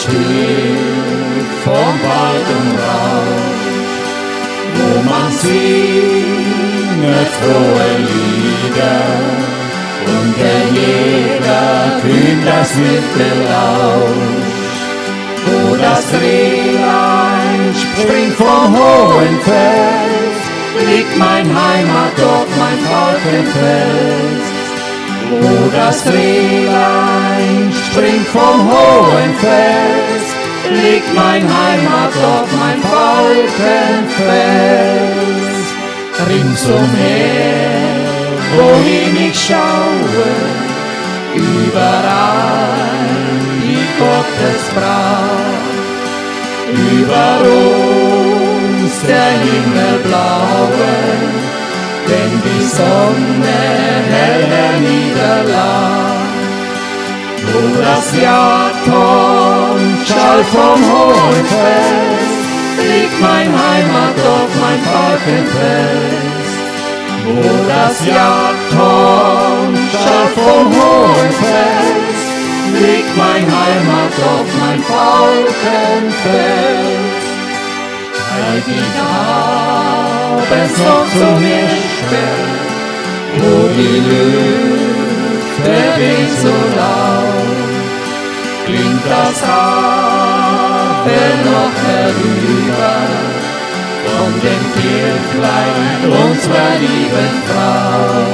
still vom Wald und Rausch, wo man singet frohe Lieder und der Jäger kühnt das wilde Lausch, wo das Rehlein springt vom hohen Fels, liegt mein Heimatdorf, mein Falkenfels. Wo das Rehlein springt vom hohen Fels, liegt mein Heimatdorf, mein Falkenfels. Ringsumher, wohin ich schaue, überall die Gottesbraut, über uns der Himmel blaue, wenn die Sonne hell niederlag, wo das Jagdhorn schallt vom hohen Fels, liegt mein Heimatdorf, mein Falkenfels. Wo das Jagdhorn schallt vom hohen Fels, liegt mein Heimatdorf, mein Falkenfels. Halt dich auf, es noch zu mir schwert, wo die Lüfte wehen so laut, klingt das Hafen noch herüber von dem Kirchlein unserer lieben Frau.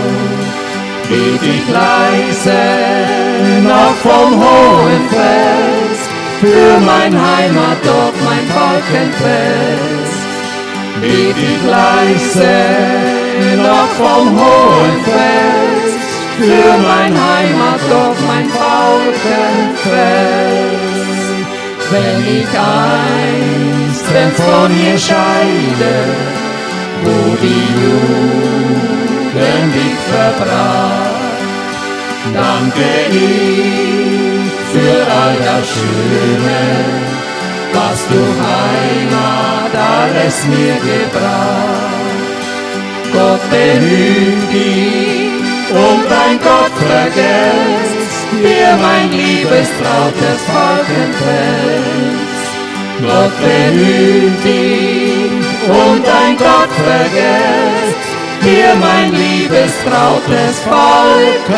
Geht ich leise noch vom hohen Fels, für mein Heimatdorf, mein Falkenfels. Geht ich leise noch vom hohen Fels, für mein Heimatdorf, mein Falkenfels. Wenn ich einst von hier scheide, wo die Jugend dich verbrach, danke ich für all das Schöne, was du Heimat alles mir gebracht. Gott behüt dich und dein Gott vergesst dir mein liebes trautes Falkenfels. Gott behüt dich und dein Gott vergesst dir mein liebes trautes Falkenfels.